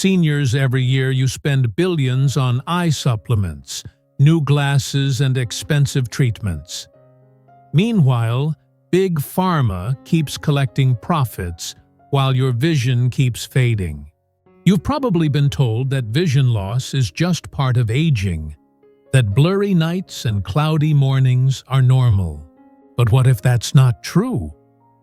Seniors every year you spend billions on eye supplements, new glasses, and expensive treatments. Meanwhile, Big Pharma keeps collecting profits while your vision keeps fading. You've probably been told that vision loss is just part of aging, that blurry nights and cloudy mornings are normal. But what if that's not true?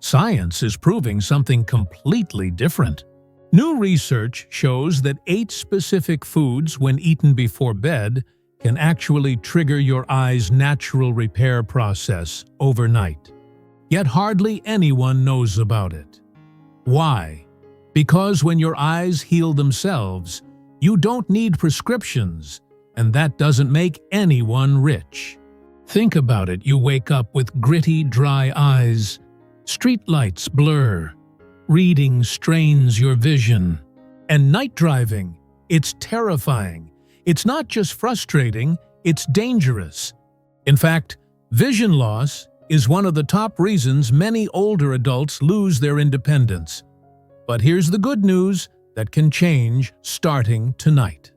Science is proving something completely different. New research shows that 8 specific foods, when eaten before bed, can actually trigger your eye's natural repair process overnight. Yet hardly anyone knows about it. Why? Because when your eyes heal themselves, you don't need prescriptions, and that doesn't make anyone rich. Think about it. You wake up with gritty, dry eyes. Streetlights blur. Reading strains your vision. And night driving, it's terrifying. It's not just frustrating, it's dangerous. In fact, vision loss is one of the top reasons many older adults lose their independence. But here's the good news that can change starting tonight.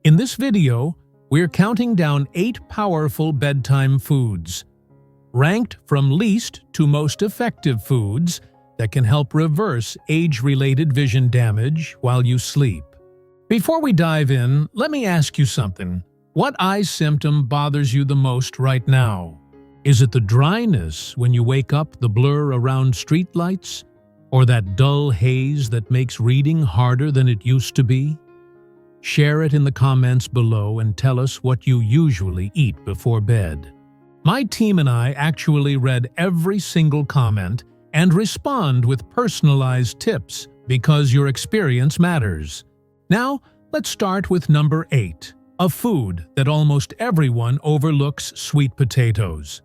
In this video, we're counting down 8 powerful bedtime foods, ranked from least to most effective foods that can help reverse age-related vision damage while you sleep. Before we dive in, let me ask you something. What eye symptom bothers you the most right now? Is it the dryness when you wake up, the blur around streetlights, or that dull haze that makes reading harder than it used to be? Share it in the comments below and tell us what you usually eat before bed. My team and I actually read every single comment and respond with personalized tips because your experience matters. Now, let's start with number 8, a food that almost everyone overlooks: sweet potatoes.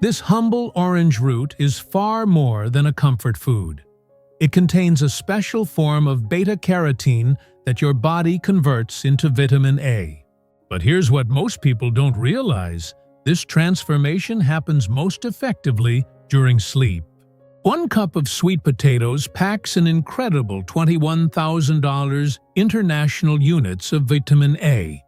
This humble orange root is far more than a comfort food. It contains a special form of beta-carotene that your body converts into vitamin A. But here's what most people don't realize. This transformation happens most effectively during sleep. 1 cup of sweet potatoes packs an incredible 21,000 international units of vitamin A.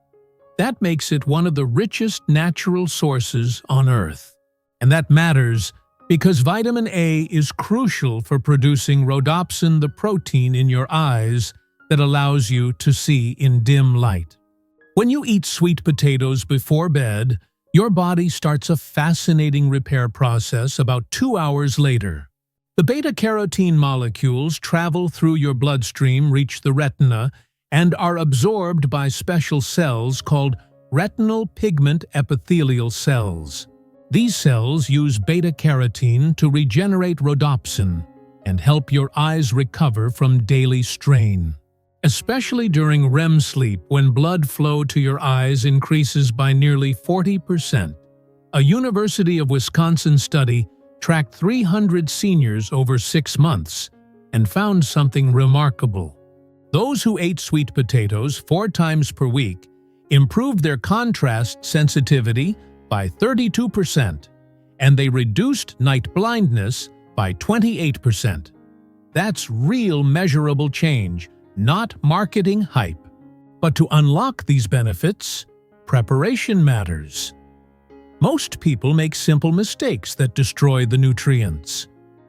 That makes it one of the richest natural sources on Earth. And that matters because vitamin A is crucial for producing rhodopsin, the protein in your eyes that allows you to see in dim light. When you eat sweet potatoes before bed, your body starts a fascinating repair process about 2 hours later. The beta-carotene molecules travel through your bloodstream, reach the retina, and are absorbed by special cells called retinal pigment epithelial cells. These cells use beta-carotene to regenerate rhodopsin and help your eyes recover from daily strain. Especially during REM sleep, when blood flow to your eyes increases by nearly 40%. A University of Wisconsin study tracked 300 seniors over 6 months and found something remarkable. Those who ate sweet potatoes 4 times per week improved their contrast sensitivity by 32%, and they reduced night blindness by 28%. That's real measurable change, not marketing hype. But to unlock these benefits, preparation matters. Most people make simple mistakes that destroy the nutrients.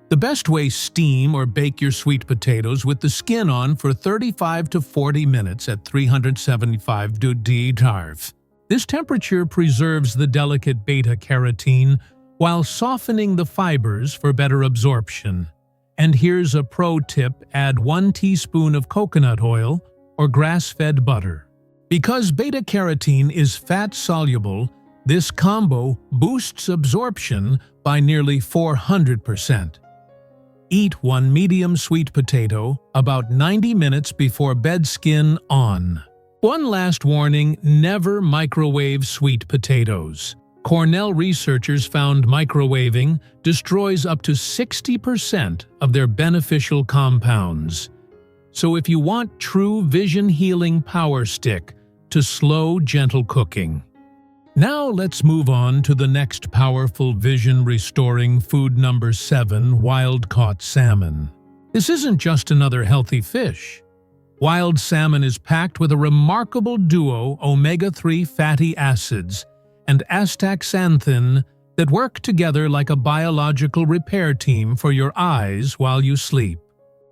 The best way: steam or bake your sweet potatoes with the skin on for 35 to 40 minutes at 375 degrees. This temperature preserves the delicate beta-carotene while softening the fibers for better absorption. And here's a pro tip: add 1 teaspoon of coconut oil or grass-fed butter. Because beta-carotene is fat-soluble, this combo boosts absorption by nearly 400%. Eat 1 medium sweet potato about 90 minutes before bed, skin on. One last warning: never microwave sweet potatoes. Cornell researchers found microwaving destroys up to 60% of their beneficial compounds. So if you want true vision-healing power stick to slow, gentle cooking. Now let's move on to the next powerful vision-restoring food, number 7, wild-caught salmon. This isn't just another healthy fish. Wild salmon is packed with a remarkable duo omega-3 fatty acids and astaxanthin that work together like a biological repair team for your eyes while you sleep.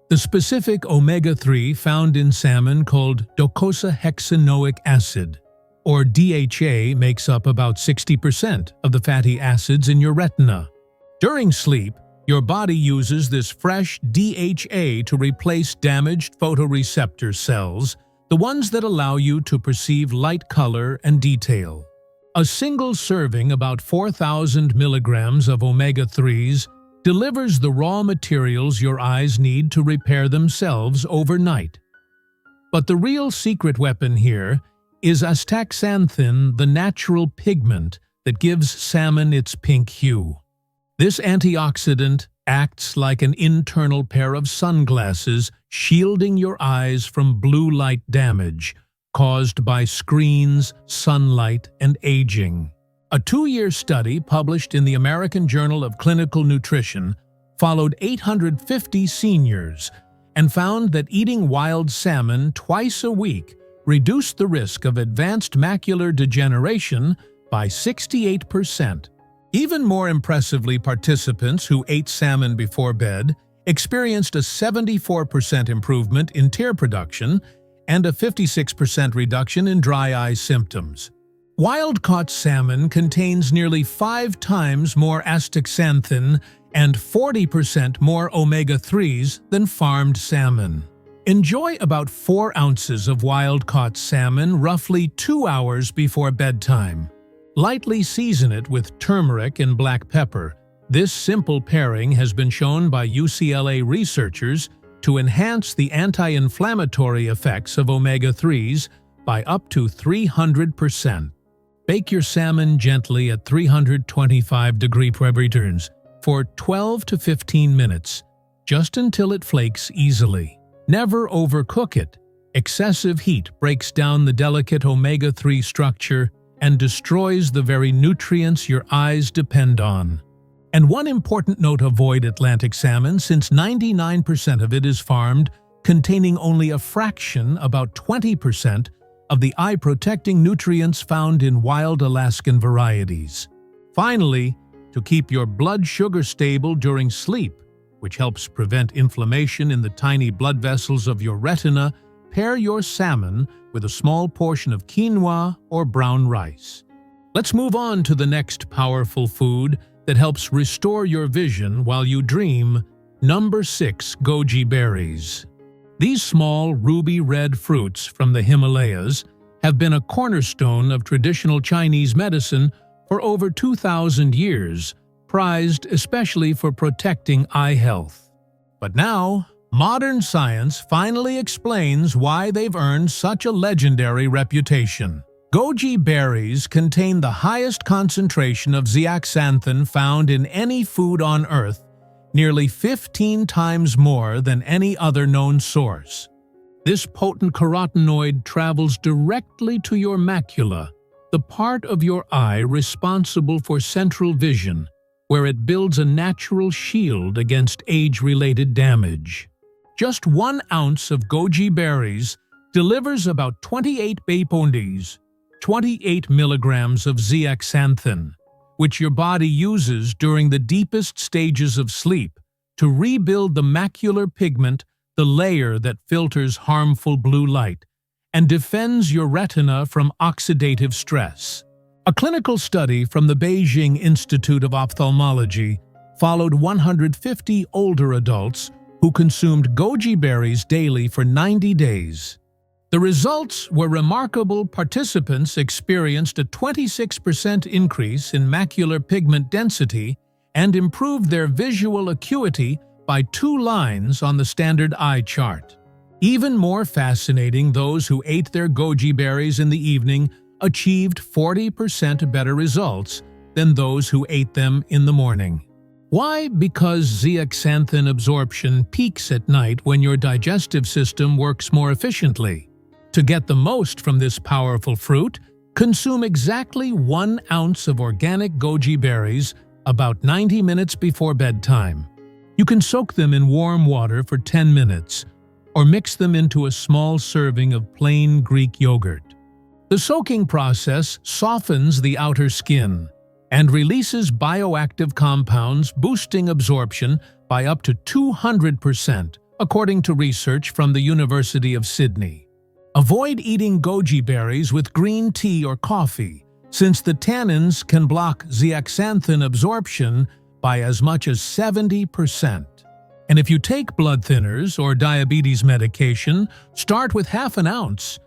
The specific omega-3 found in salmon, called docosahexaenoic acid, or DHA, makes up about 60% of the fatty acids in your retina. During sleep, your body uses this fresh DHA to replace damaged photoreceptor cells, the ones that allow you to perceive light, color, and detail. A single serving, about 4,000 milligrams of omega-3s, delivers the raw materials your eyes need to repair themselves overnight. But the real secret weapon here is astaxanthin, the natural pigment that gives salmon its pink hue. This antioxidant acts like an internal pair of sunglasses, shielding your eyes from blue light damage caused by screens, sunlight, and aging. A 2-year study published in the American Journal of Clinical Nutrition followed 850 seniors and found that eating wild salmon twice a week reduced the risk of advanced macular degeneration by 68%. Even more impressively, participants who ate salmon before bed experienced a 74% improvement in tear production and a 56% reduction in dry eye symptoms. Wild-caught salmon contains nearly 5 times more astaxanthin and 40% more omega-3s than farmed salmon. Enjoy about 4 ounces of wild-caught salmon roughly 2 hours before bedtime. Lightly season it with turmeric and black pepper. This simple pairing has been shown by UCLA researchers to enhance the anti-inflammatory effects of omega-3s by up to 300%. Bake your salmon gently at 325-degree temperatures for 12 to 15 minutes, just until it flakes easily. Never overcook it. Excessive heat breaks down the delicate omega-3 structure and destroys the very nutrients your eyes depend on. And one important note: avoid Atlantic salmon, since 99% of it is farmed, containing only a fraction, about 20%, of the eye-protecting nutrients found in wild Alaskan varieties. Finally, to keep your blood sugar stable during sleep, which helps prevent inflammation in the tiny blood vessels of your retina, pair your salmon with a small portion of quinoa or brown rice. Let's move on to the next powerful food that helps restore your vision while you dream. Number 6. Goji berries. These small, ruby-red fruits from the Himalayas have been a cornerstone of traditional Chinese medicine for over 2,000 years, prized especially for protecting eye health. But now, modern science finally explains why they've earned such a legendary reputation. Goji berries contain the highest concentration of zeaxanthin found in any food on Earth, nearly 15 times more than any other known source. This potent carotenoid travels directly to your macula, the part of your eye responsible for central vision, where it builds a natural shield against age-related damage. Just 1 ounce of goji berries delivers about 28 bapondis, 28 milligrams of zeaxanthin, which your body uses during the deepest stages of sleep to rebuild the macular pigment, the layer that filters harmful blue light, and defends your retina from oxidative stress. A clinical study from the Beijing Institute of Ophthalmology followed 150 older adults who consumed goji berries daily for 90 days. The results were remarkable. Participants experienced a 26% increase in macular pigment density and improved their visual acuity by 2 lines on the standard eye chart. Even more fascinating, those who ate their goji berries in the evening achieved 40% better results than those who ate them in the morning. Why? Because zeaxanthin absorption peaks at night when your digestive system works more efficiently. To get the most from this powerful fruit, consume exactly 1 ounce of organic goji berries about 90 minutes before bedtime. You can soak them in warm water for 10 minutes, or mix them into a small serving of plain Greek yogurt. The soaking process softens the outer skin and releases bioactive compounds, boosting absorption by up to 200%, according to research from the University of Sydney. Avoid eating goji berries with green tea or coffee, since the tannins can block zeaxanthin absorption by as much as 70%. And if you take blood thinners or diabetes medication, start with half an ounce.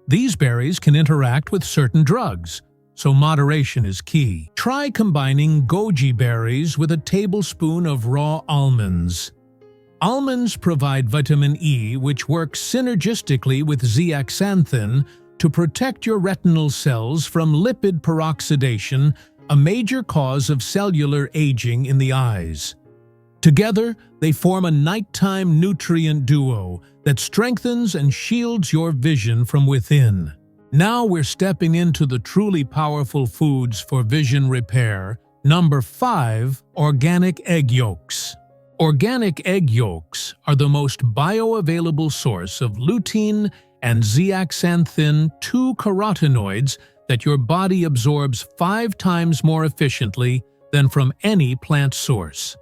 These berries can interact with certain drugs, so moderation is key. Try combining goji berries with a tablespoon of raw almonds. Almonds provide vitamin E, which works synergistically with zeaxanthin to protect your retinal cells from lipid peroxidation, a major cause of cellular aging in the eyes. Together, they form a nighttime nutrient duo that strengthens and shields your vision from within. Now we're stepping into the truly powerful foods for vision repair. Number 5. Organic egg yolks. Organic egg yolks are the most bioavailable source of lutein and zeaxanthin, 2 carotenoids that your body absorbs 5 times more efficiently than from any plant source.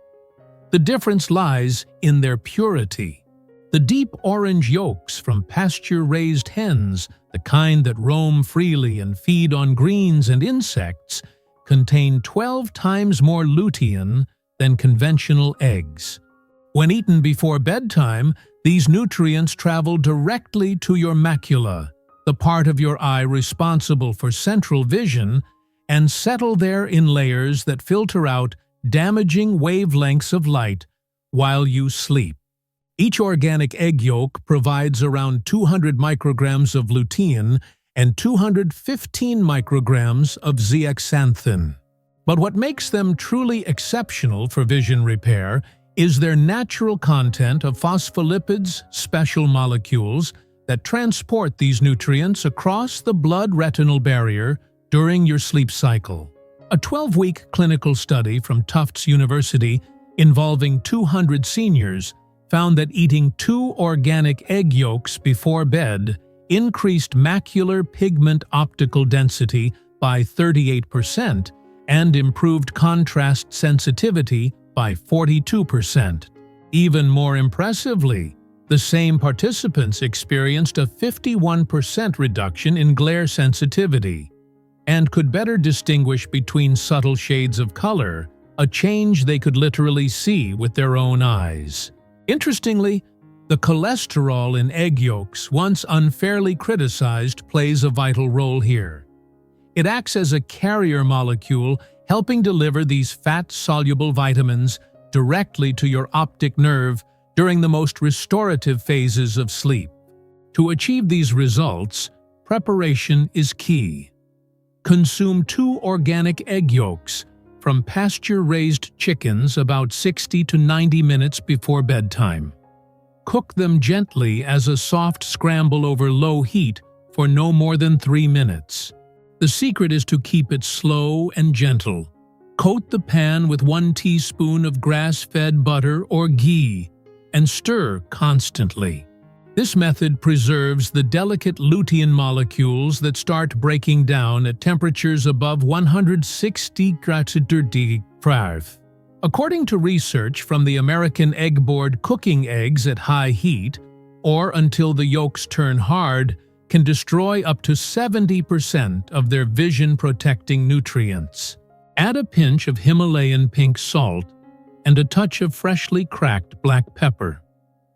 The difference lies in their purity. The deep orange yolks from pasture-raised hens, the kind that roam freely and feed on greens and insects, contain 12 times more lutein than conventional eggs. When eaten before bedtime, these nutrients travel directly to your macula, the part of your eye responsible for central vision, and settle there in layers that filter out damaging wavelengths of light while you sleep. Each organic egg yolk provides around 200 micrograms of lutein and 215 micrograms of zeaxanthin. But what makes them truly exceptional for vision repair is their natural content of phospholipids, special molecules that transport these nutrients across the blood-retinal barrier during your sleep cycle. A 12-week clinical study from Tufts University involving 200 seniors found that eating 2 organic egg yolks before bed increased macular pigment optical density by 38% and improved contrast sensitivity by 42%. Even more impressively, the same participants experienced a 51% reduction in glare sensitivity and could better distinguish between subtle shades of color, a change they could literally see with their own eyes. Interestingly, the cholesterol in egg yolks, once unfairly criticized, plays a vital role here. It acts as a carrier molecule, helping deliver these fat-soluble vitamins directly to your optic nerve during the most restorative phases of sleep. To achieve these results, preparation is key. Consume 2 organic egg yolks from pasture-raised chickens about 60 to 90 minutes before bedtime. Cook them gently as a soft scramble over low heat for no more than 3 minutes. The secret is to keep it slow and gentle. Coat the pan with 1 teaspoon of grass-fed butter or ghee and stir constantly. This method preserves the delicate lutein molecules that start breaking down at temperatures above 160 °C. According to research from the American Egg Board, cooking eggs at high heat, or until the yolks turn hard, can destroy up to 70% of their vision-protecting nutrients. Add a pinch of Himalayan pink salt and a touch of freshly cracked black pepper.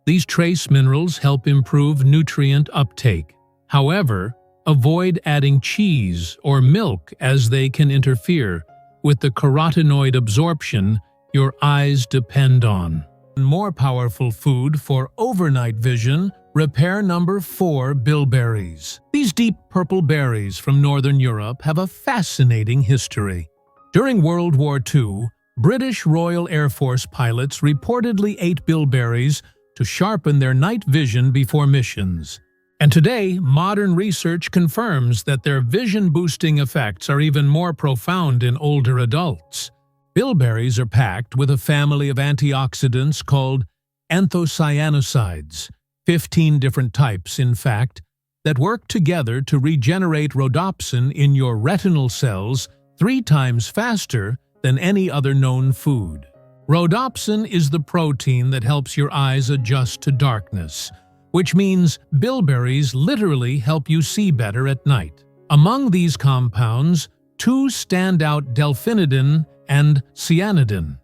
These trace minerals help improve nutrient uptake. However, avoid adding cheese or milk as they can interfere with the carotenoid absorption your eyes depend on. More powerful food for overnight vision repair. Number 4. Bilberries. These deep purple berries from Northern Europe have a fascinating history. During World War II, British Royal Air Force pilots reportedly ate bilberries to sharpen their night vision before missions. And today, modern research confirms that their vision-boosting effects are even more profound in older adults. Bilberries are packed with a family of antioxidants called anthocyanosides, 15 different types, in fact, that work together to regenerate rhodopsin in your retinal cells 3 times faster than any other known food. Rhodopsin is the protein that helps your eyes adjust to darkness, which means bilberries literally help you see better at night. Among these compounds, 2 stand out: delphinidin and cyanidin.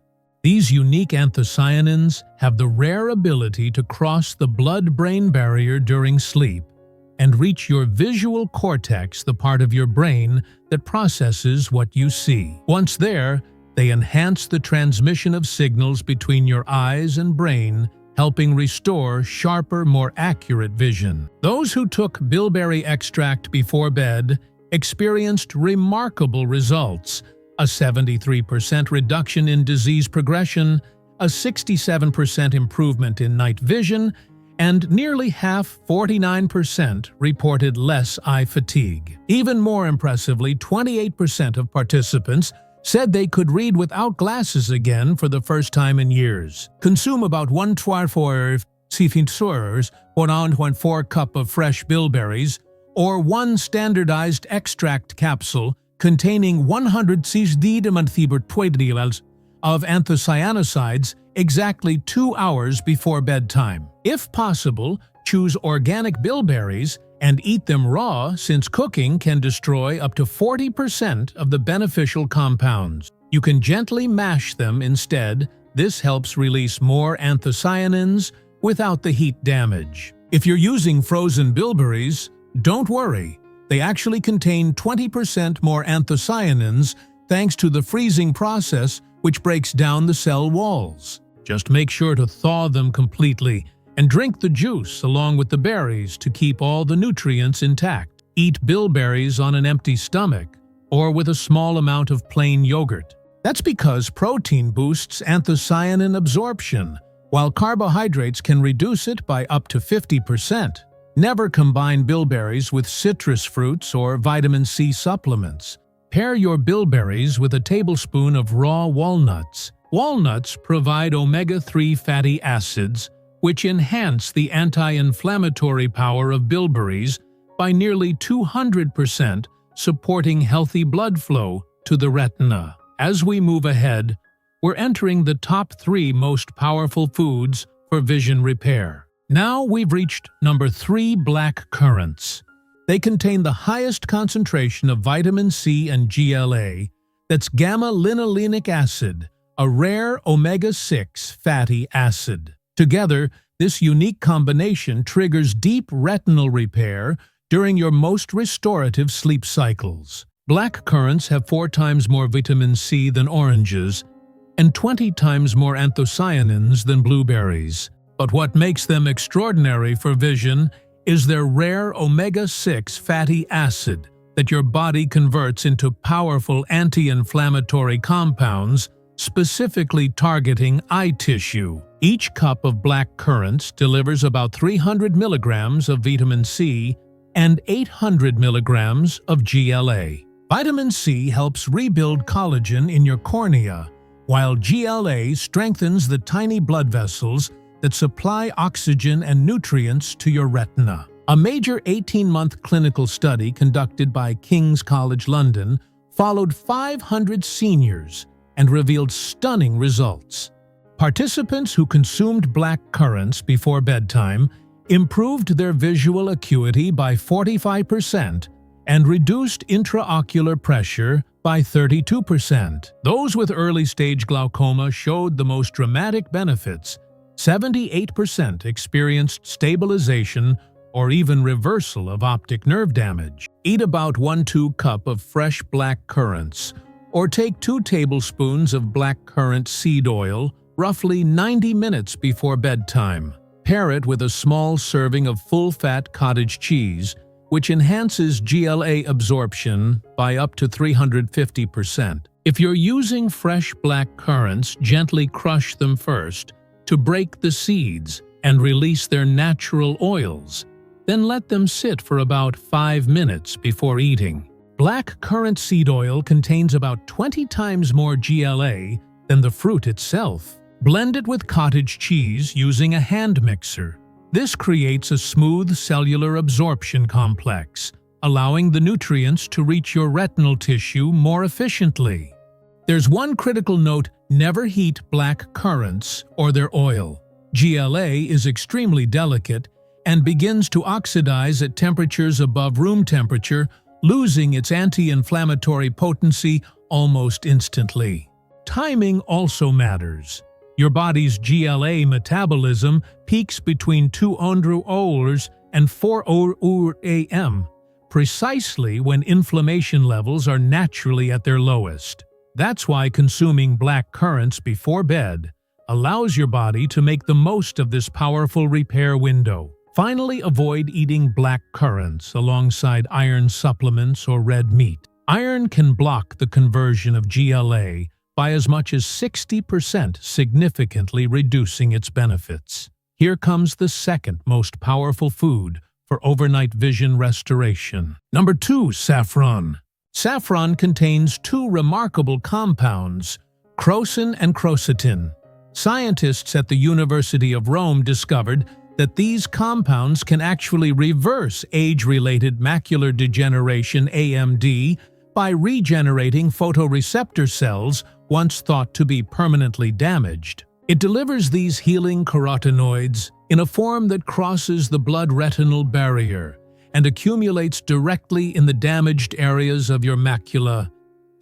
These unique anthocyanins have the rare ability to cross the blood-brain barrier during sleep and reach your visual cortex, the part of your brain that processes what you see. Once there, they enhance the transmission of signals between your eyes and brain, helping restore sharper, more accurate vision. Those who took bilberry extract before bed experienced remarkable results: a 73% reduction in disease progression, a 67% improvement in night vision, and nearly half, 49%, reported less eye fatigue. Even more impressively, 28% of participants said they could read without glasses again for the first time in years. Consume about 1,4 cup of fresh bilberries, or 1 standardized extract capsule containing 100 of anthocyanosides exactly 2 hours before bedtime. If possible, choose organic bilberries and eat them raw, since cooking can destroy up to 40% of the beneficial compounds. You can gently mash them instead. This helps release more anthocyanins without the heat damage. If you're using frozen bilberries, don't worry. They actually contain 20% more anthocyanins thanks to the freezing process, which breaks down the cell walls. Just make sure to thaw them completely and drink the juice along with the berries to keep all the nutrients intact. Eat bilberries on an empty stomach or with a small amount of plain yogurt. That's because protein boosts anthocyanin absorption, while carbohydrates can reduce it by up to 50%. Never combine bilberries with citrus fruits or vitamin C supplements. Pair your bilberries with a tablespoon of raw walnuts. Walnuts provide omega-3 fatty acids, which enhance the anti-inflammatory power of bilberries by nearly 200%, supporting healthy blood flow to the retina. As we move ahead, we're entering the top 3 most powerful foods for vision repair. Now we've reached number 3, black currants. They contain the highest concentration of vitamin C and GLA, that's gamma-linolenic acid, a rare omega-6 fatty acid. Together, this unique combination triggers deep retinal repair during your most restorative sleep cycles. Black currants have 4 times more vitamin C than oranges and 20 times more anthocyanins than blueberries. But what makes them extraordinary for vision is their rare omega-6 fatty acid that your body converts into powerful anti-inflammatory compounds, specifically targeting eye tissue. Each cup of black currants delivers about 300 milligrams of vitamin C and 800 milligrams of GLA. Vitamin C helps rebuild collagen in your cornea, while GLA strengthens the tiny blood vessels that supply oxygen and nutrients to your retina. A major 18-month clinical study conducted by King's College London followed 500 seniors and revealed stunning results. Participants who consumed black currants before bedtime improved their visual acuity by 45% and reduced intraocular pressure by 32%. Those with early-stage glaucoma showed the most dramatic benefits. 78% experienced stabilization or even reversal of optic nerve damage. Eat about 1-2 cup of fresh black currants, or take 2 tablespoons of black currant seed oil roughly 90 minutes before bedtime. Pair it with a small serving of full-fat cottage cheese, which enhances GLA absorption by up to 350%. If you're using fresh black currants, gently crush them first to break the seeds and release their natural oils. Then let them sit for about 5 minutes before eating. Black currant seed oil contains about 20 times more GLA than the fruit itself. Blend it with cottage cheese using a hand mixer. This creates a smooth cellular absorption complex, allowing the nutrients to reach your retinal tissue more efficiently. There's one critical note: never heat black currants or their oil. GLA is extremely delicate and begins to oxidize at temperatures above room temperature, losing its anti-inflammatory potency almost instantly. Timing also matters. Your body's GLA metabolism peaks between 2:00 hours and 4:00 a.m., precisely when inflammation levels are naturally at their lowest. That's why consuming black currants before bed allows your body to make the most of this powerful repair window. Finally, avoid eating black currants alongside iron supplements or red meat. Iron can block the conversion of GLA by as much as 60%, significantly reducing its benefits. Here comes the second most powerful food for overnight vision restoration. Number 2. Saffron. Saffron contains two remarkable compounds, crocin and quercetin. Scientists at the University of Rome discovered that these compounds can actually reverse age-related macular degeneration (AMD) by regenerating photoreceptor cells once thought to be permanently damaged. It delivers these healing carotenoids in a form that crosses the blood-retinal barrier and accumulates directly in the damaged areas of your macula,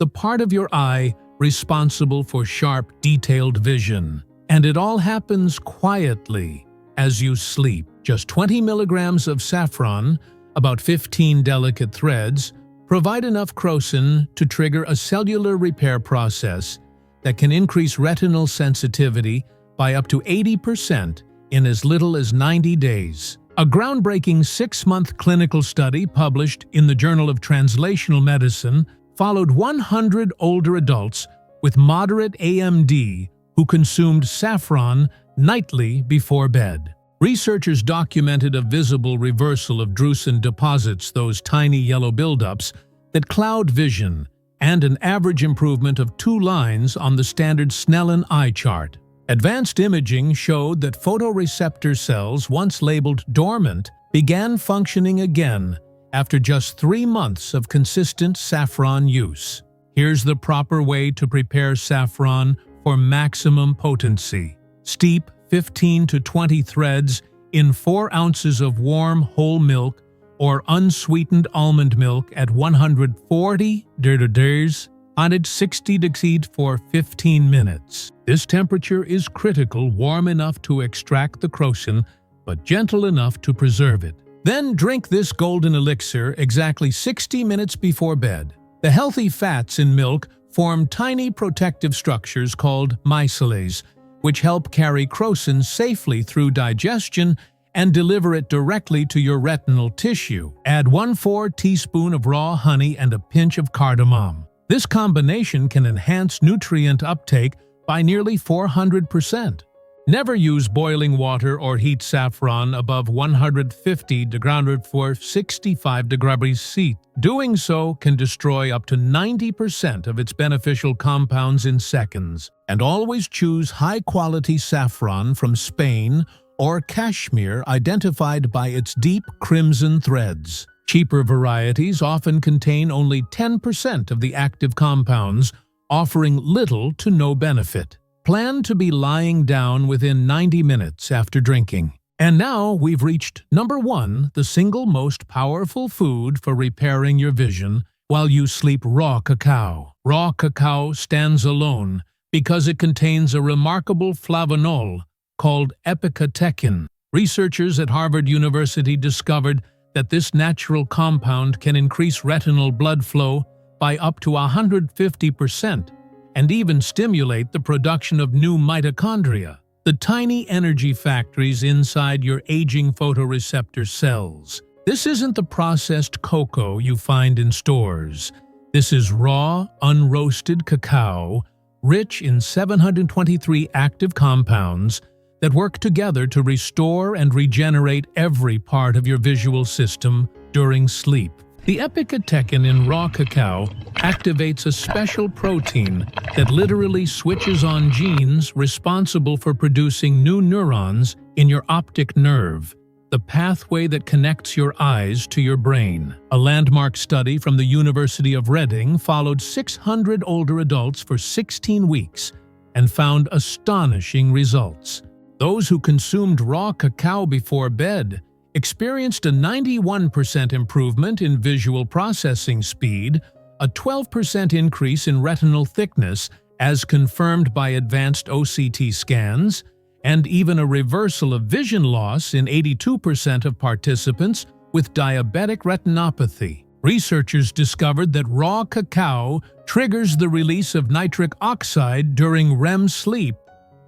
the part of your eye responsible for sharp, detailed vision. And it all happens quietly as you sleep. Just 20 milligrams of saffron, about 15 delicate threads, provide enough crocin to trigger a cellular repair process that can increase retinal sensitivity by up to 80% in as little as 90 days. A groundbreaking 6-month clinical study published in the Journal of Translational Medicine followed 100 older adults with moderate AMD who consumed saffron nightly before bed. Researchers documented a visible reversal of drusen deposits, those tiny yellow buildups that cloud vision, and an average improvement of 2 lines on the standard Snellen eye chart. Advanced imaging showed that photoreceptor cells, once labeled dormant, began functioning again after just 3 months of consistent saffron use. Here's the proper way to prepare saffron for maximum potency. Steep 15 to 20 threads in 4 ounces of warm whole milk or unsweetened almond milk at 140 degrees at 60 degrees for 15 minutes. This temperature is critical, warm enough to extract the crocin, but gentle enough to preserve it. Then drink this golden elixir exactly 60 minutes before bed. The healthy fats in milk form tiny protective structures called micelles, which help carry crocin safely through digestion and deliver it directly to your retinal tissue. Add 1/4 teaspoon of raw honey and a pinch of cardamom. This combination can enhance nutrient uptake by nearly 400%. Never use boiling water or heat saffron above 150 degrees for 65 degrees C. Doing so can destroy up to 90% of its beneficial compounds in seconds. And always choose high-quality saffron from Spain or Kashmir, identified by its deep crimson threads. Cheaper varieties often contain only 10% of the active compounds, offering little to no benefit. Plan to be lying down within 90 minutes after drinking. And now we've reached number 1, the single most powerful food for repairing your vision while you sleep: raw cacao. Raw cacao stands alone because it contains a remarkable flavonol called epicatechin. Researchers at Harvard University discovered that this natural compound can increase retinal blood flow by up to 150% and even stimulate the production of new mitochondria, the tiny energy factories inside your aging photoreceptor cells. This isn't the processed cocoa you find in stores. This is raw, unroasted cacao, rich in 723 active compounds that work together to restore and regenerate every part of your visual system during sleep. The epicatechin in raw cacao activates a special protein that literally switches on genes responsible for producing new neurons in your optic nerve. the pathway that connects your eyes to your brain. A landmark study from the University of Reading followed 600 older adults for 16 weeks and found astonishing results. Those who consumed raw cacao before bed experienced a 91% improvement in visual processing speed, a 12% increase in retinal thickness as confirmed by advanced OCT scans, and even a reversal of vision loss in 82% of participants with diabetic retinopathy. Researchers discovered that raw cacao triggers the release of nitric oxide during REM sleep,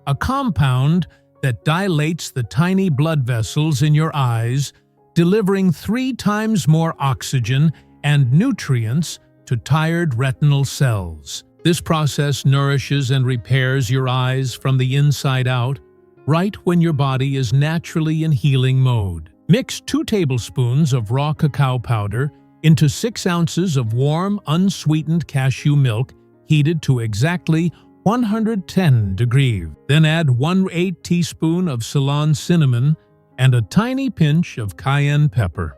a compound that dilates the tiny blood vessels in your eyes, delivering 3 times more oxygen and nutrients to tired retinal cells. This process nourishes and repairs your eyes from the inside out, right when your body is naturally in healing mode. Mix 2 tablespoons of raw cacao powder into 6 ounces of warm, unsweetened cashew milk heated to exactly 110 degrees. Then add 1/8 teaspoon of Ceylon cinnamon and a tiny pinch of cayenne pepper,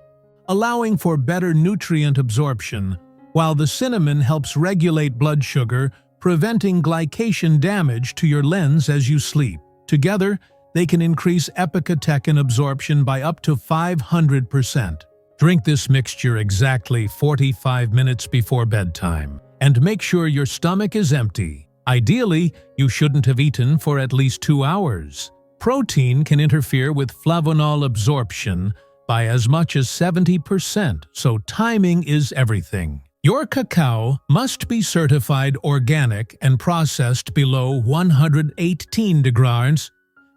allowing for better nutrient absorption, while the cinnamon helps regulate blood sugar, preventing glycation damage to your lens as you sleep. Together, they can increase epicatechin absorption by up to 500%. Drink this mixture exactly 45 minutes before bedtime, and make sure your stomach is empty. Ideally, you shouldn't have eaten for at least 2 hours. Protein can interfere with flavonol absorption by as much as 70%, so timing is everything. Your cacao must be certified organic and processed below 118 degrees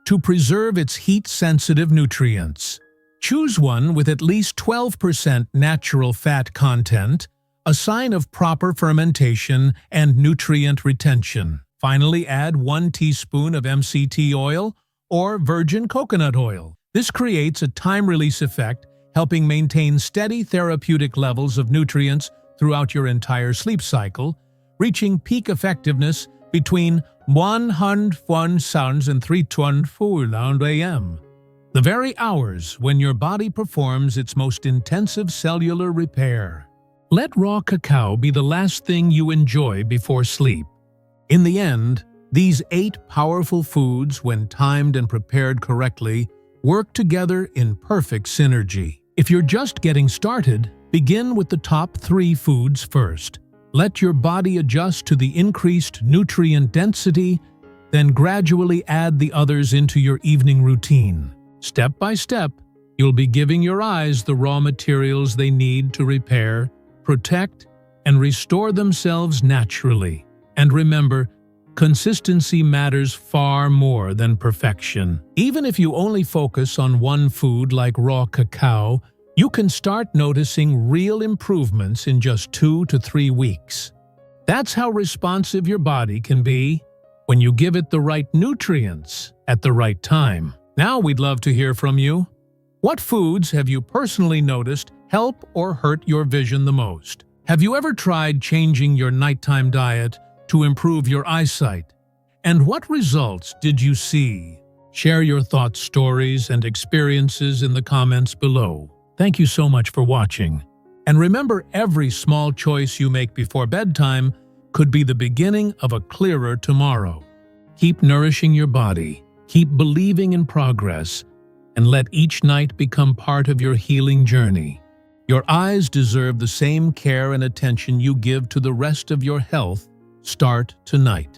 to preserve its heat-sensitive nutrients. Choose one with at least 12% natural fat content, a sign of proper fermentation and nutrient retention. Finally, add 1 teaspoon of MCT oil or virgin coconut oil. This creates a time-release effect, helping maintain steady therapeutic levels of nutrients throughout your entire sleep cycle, reaching peak effectiveness between 101 sounds and 3:24 a.m., the very hours when your body performs its most intensive cellular repair. Let raw cacao be the last thing you enjoy before sleep. In the end, these 8 powerful foods, when timed and prepared correctly, work together in perfect synergy. If you're just getting started, begin with the top 3 foods first. Let your body adjust to the increased nutrient density, then gradually add the others into your evening routine. Step by step, you'll be giving your eyes the raw materials they need to repair, protect, and restore themselves naturally. And remember, consistency matters far more than perfection. Even if you only focus on one food like raw cacao, you can start noticing real improvements in just 2 to 3 weeks. That's how responsive your body can be when you give it the right nutrients at the right time. Now we'd love to hear from you. What foods have you personally noticed help or hurt your vision the most? Have you ever tried changing your nighttime diet to improve your eyesight? And what results did you see? Share your thoughts, stories, and experiences in the comments below. Thank you so much for watching. And remember, every small choice you make before bedtime could be the beginning of a clearer tomorrow. Keep nourishing your body, keep believing in progress, and let each night become part of your healing journey. Your eyes deserve the same care and attention you give to the rest of your health. Start tonight.